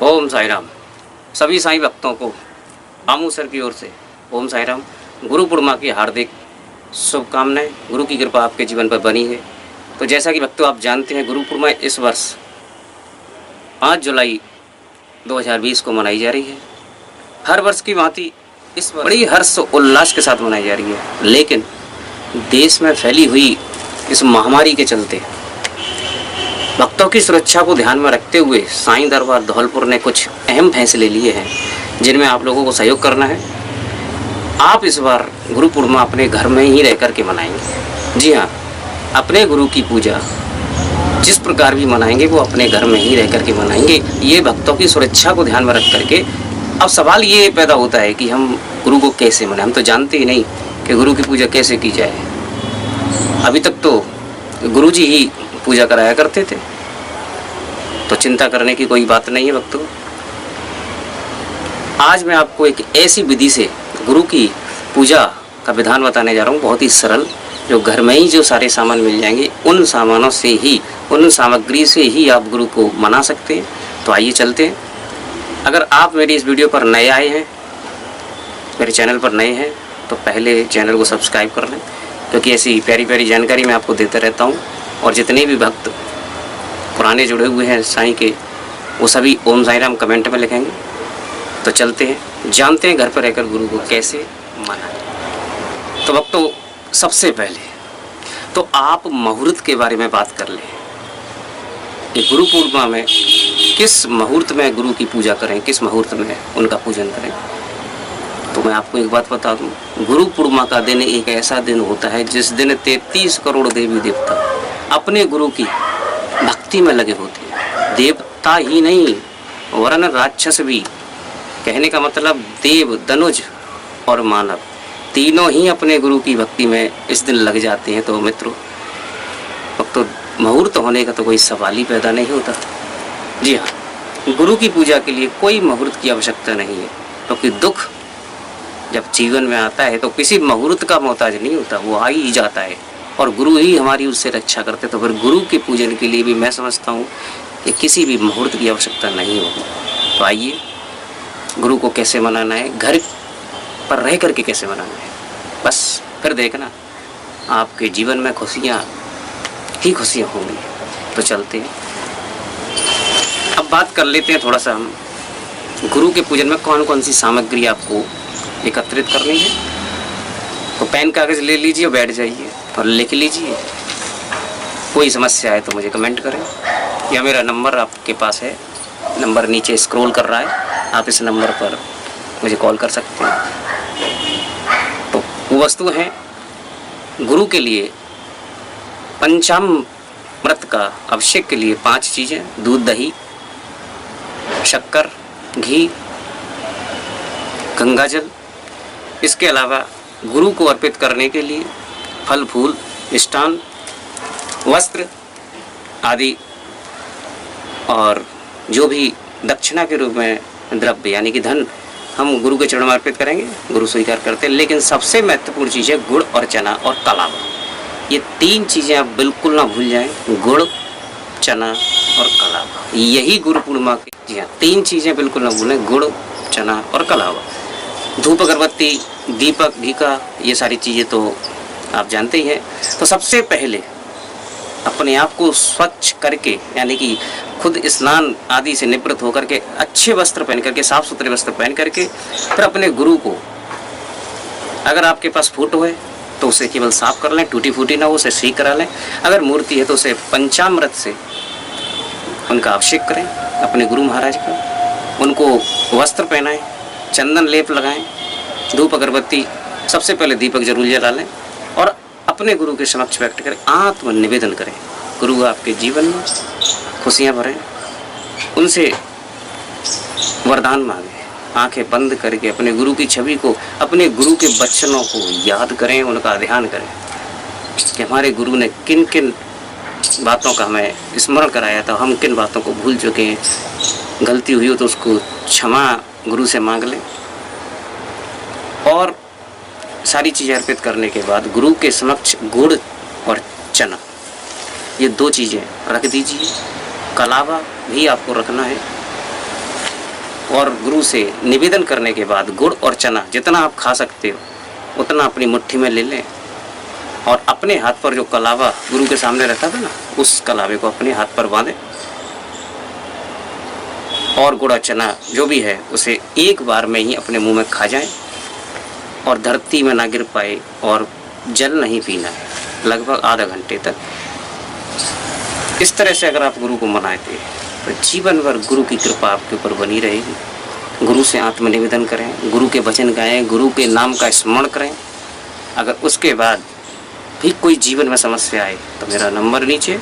ओम साई राम। सभी साईं भक्तों को आमू सर की ओर से ओम साई राम। गुरु पूर्णिमा की हार्दिक शुभकामनाएं। गुरु की कृपा आपके जीवन पर बनी है। तो जैसा कि भक्तों आप जानते हैं, गुरु पूर्णिमा इस वर्ष 5 जुलाई 2020 को मनाई जा रही है। हर वर्ष की भांति इस वर्ष बड़ी हर्ष उल्लास के साथ मनाई जा रही है, लेकिन देश में फैली हुई इस महामारी के चलते भक्तों की सुरक्षा को ध्यान में रखते हुए साईं दरबार धौलपुर ने कुछ अहम फैसले लिए हैं, जिनमें आप लोगों को सहयोग करना है। आप इस बार गुरु पूर्णिमा अपने घर में ही रह कर के मनाएंगे। जी हाँ, अपने गुरु की पूजा जिस प्रकार भी मनाएंगे वो अपने घर में ही रह कर के मनाएंगे। ये भक्तों की सुरक्षा को ध्यान में रख करके अब सवाल ये पैदा होता है कि हम गुरु को कैसे मनाएं। हम तो जानते ही नहीं कि गुरु की पूजा कैसे की जाए। अभी तक तो गुरु जी ही पूजा कराया करते थे, तो चिंता करने की कोई बात नहीं है भक्तों। आज मैं आपको एक ऐसी विधि से गुरु की पूजा का विधान बताने जा रहा हूँ, बहुत ही सरल, जो घर में ही जो सारे सामान मिल जाएंगे, उन सामानों से ही, उन सामग्री से ही आप गुरु को मना सकते हैं। तो आइए चलते हैं। अगर आप मेरी इस वीडियो पर नए आए हैं, मेरे चैनल पर नए हैं, तो पहले चैनल को सब्सक्राइब कर लें, क्योंकि ऐसी प्यारी प्यारी जानकारी मैं आपको देता रहता हूँ। और जितने भी भक्त पुराने जुड़े हुए हैं साईं के, वो सभी ओम साई राम कमेंट में लिखेंगे। तो चलते हैं, जानते हैं घर पर रहकर गुरु को कैसे मनाएं। तो भक्तों, सबसे पहले तो आप मुहूर्त के बारे में बात कर लें कि गुरु पूर्णिमा में किस मुहूर्त में गुरु की पूजा करें, किस मुहूर्त में उनका पूजन करें। तो मैं आपको एक बात बता दूं, गुरु पूर्णिमा का दिन एक ऐसा दिन होता है जिस दिन 33 करोड़ देवी देवता अपने गुरु की भक्ति में लगे होते हैं। देवता ही नहीं, वरन राक्षस भी। कहने का मतलब देव, दनुज और मानव तीनों ही अपने गुरु की भक्ति में इस दिन लग जाते हैं। तो मित्रों, तो मुहूर्त होने का तो कोई सवाल ही पैदा नहीं होता। जी हाँ, गुरु की पूजा के लिए कोई मुहूर्त की आवश्यकता नहीं है, क्योंकि दुख जब जीवन में आता है तो किसी मुहूर्त का मोहताज नहीं होता, वो आ ही जाता है और गुरु ही हमारी उससे रक्षा करते। तो फिर गुरु के पूजन के लिए भी मैं समझता हूँ कि किसी भी मुहूर्त की आवश्यकता नहीं होगी। तो आइए, गुरु को कैसे मनाना है, घर पर रह करके कैसे मनाना है, बस फिर देखना आपके जीवन में खुशियाँ ही खुशियाँ होंगी। तो चलते हैं, अब बात कर लेते हैं थोड़ा सा हम गुरु के पूजन में कौन कौन सी सामग्री आपको एकत्रित करनी है। तो पेन कागज़ ले लीजिए, बैठ जाइए और लिख लीजिए। कोई समस्या है तो मुझे कमेंट करें, या मेरा नंबर आपके पास है, नंबर नीचे स्क्रॉल कर रहा है, आप इस नंबर पर मुझे कॉल कर सकते हैं। तो वो वस्तु हैं गुरु के लिए पंचामृत का अभिषेक के लिए 5 चीज़ें: दूध, दही, शक्कर, घी, गंगाजल। इसके अलावा गुरु को अर्पित करने के लिए फल, फूल, मिष्टान, वस्त्र आदि, और जो भी दक्षिणा के रूप में द्रव्य यानी कि धन हम गुरु के चरणों में अर्पित करेंगे, गुरु स्वीकार करते हैं। लेकिन सबसे महत्वपूर्ण चीज़ है गुड़ और चना और कलावा। ये 3 चीज़ें आप बिल्कुल ना भूल जाएं, गुड़, चना और कलावा। यही गुरु पूर्णिमा की, जी हाँ, 3 चीज़ें बिल्कुल ना भूलें, गुड़, चना और कलावा। धूप, अगरबत्ती, दीपक, घीका, ये सारी चीज़ें तो आप जानते ही हैं। तो सबसे पहले अपने आप को स्वच्छ करके, यानी कि खुद स्नान आदि से निवृत्त होकर के अच्छे वस्त्र पहन करके, साफ सुथरे वस्त्र पहन करके, फिर अपने गुरु को, अगर आपके पास फोटो है तो उसे केवल साफ कर लें, टूटी फूटी ना हो, उसे ठीक करा लें। अगर मूर्ति है तो उसे पंचामृत से उनका अभिषेक करें, अपने गुरु महाराज का। उनको वस्त्र पहनाएं, चंदन लेप लगाएं, धूप अगरबत्ती, सबसे पहले दीपक जरूर जला लें और अपने गुरु के समक्ष व्यक्त करें, आत्म निवेदन करें। गुरु आपके जीवन में खुशियाँ भरें, उनसे वरदान मांगें। आंखें बंद करके अपने गुरु की छवि को, अपने गुरु के वचनों को याद करें, उनका ध्यान करें कि हमारे गुरु ने किन किन बातों का हमें स्मरण कराया था, हम किन बातों को भूल चुके हैं। गलती हुई हो तो उसको क्षमा गुरु से मांग लें। और सारी चीज़ें अर्पित करने के बाद गुरु के समक्ष गुड़ और चना, ये 2 चीज़ें रख दीजिए। कलावा भी आपको रखना है। और गुरु से निवेदन करने के बाद गुड़ और चना जितना आप खा सकते हो उतना अपनी मुट्ठी में ले लें और अपने हाथ पर जो कलावा गुरु के सामने रखा था ना, उस कलावे को अपने हाथ पर बांधें और गुड़ और चना जो भी है उसे एक बार में ही अपने मुंह में खा जाएं और धरती में ना गिर पाए और जल नहीं पीना है लगभग आधा घंटे तक। इस तरह से अगर आप गुरु को मनाते तो जीवन भर गुरु की कृपा आपके ऊपर बनी रहेगी। गुरु से आत्मनिवेदन करें, गुरु के वचन गाएं, गुरु के नाम का स्मरण करें। अगर उसके बाद भी कोई जीवन में समस्या आए तो मेरा नंबर नीचे,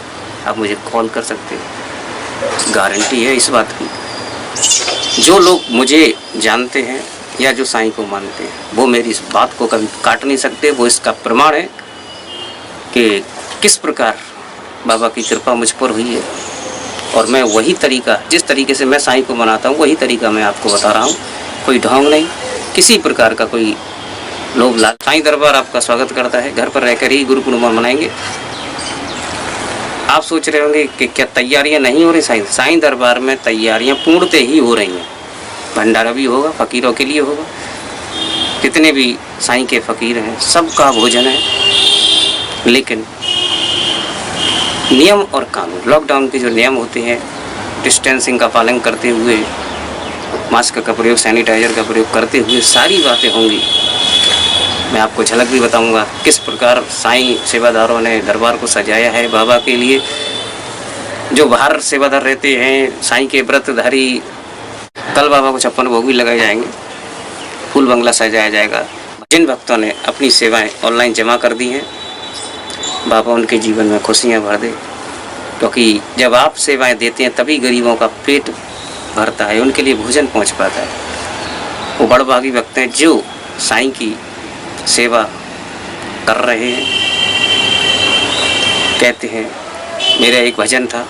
आप मुझे कॉल कर सकते हो। गारंटी है इस बात की। जो लोग मुझे जानते हैं या जो साईं को मानते हैं वो मेरी इस बात को कभी काट नहीं सकते। वो इसका प्रमाण है कि किस प्रकार बाबा की कृपा मुझ पर हुई है और मैं वही तरीका, जिस तरीके से मैं साईं को मनाता हूँ वही तरीका मैं आपको बता रहा हूँ। कोई ढोंग नहीं, किसी प्रकार का कोई लोभ लाभ। साईं दरबार आपका स्वागत करता है। घर पर रहकर ही गुरु पूर्णिमा मनाएंगे। आप सोच रहे होंगे कि क्या तैयारियां नहीं हो रही? साईं दरबार में तैयारियां पूर्णतः ही हो रही हैं। भंडारा भी होगा, फकीरों के लिए होगा। कितने भी साईं के फकीर हैं सबका भोजन है, लेकिन नियम और कानून, लॉकडाउन के जो नियम होते हैं, डिस्टेंसिंग का पालन करते हुए, मास्क का प्रयोग, सैनिटाइजर का प्रयोग करते हुए सारी बातें होंगी। मैं आपको झलक भी बताऊंगा किस प्रकार साईं सेवादारों ने दरबार को सजाया है बाबा के लिए। जो बाहर सेवादार रहते हैं, साईं के व्रतधारी, कल बाबा को 56 भोग भी लगाए जाएंगे, फूल बंगला सजाया जाएगा। जिन भक्तों ने अपनी सेवाएं ऑनलाइन जमा कर दी हैं, बाबा उनके जीवन में खुशियां भर दे, क्योंकि जब आप सेवाएं देते हैं तभी गरीबों का पेट भरता है, उनके लिए भोजन पहुंच पाता है। वो बड़भागी भक्त हैं जो साईं की सेवा कर रहे हैं। कहते हैं, मेरा एक भजन था,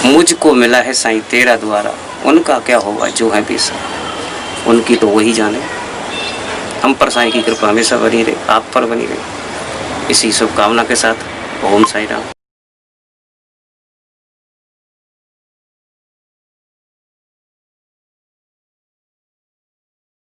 मुझको मिला है साईं तेरा द्वारा, उनका क्या होगा जो है पेशा, उनकी तो वही जाने। हम पर साईं की कृपा हमेशा बनी रहे, आप पर बनी रहे। इसी शुभकामना के साथ ओम साईं राम।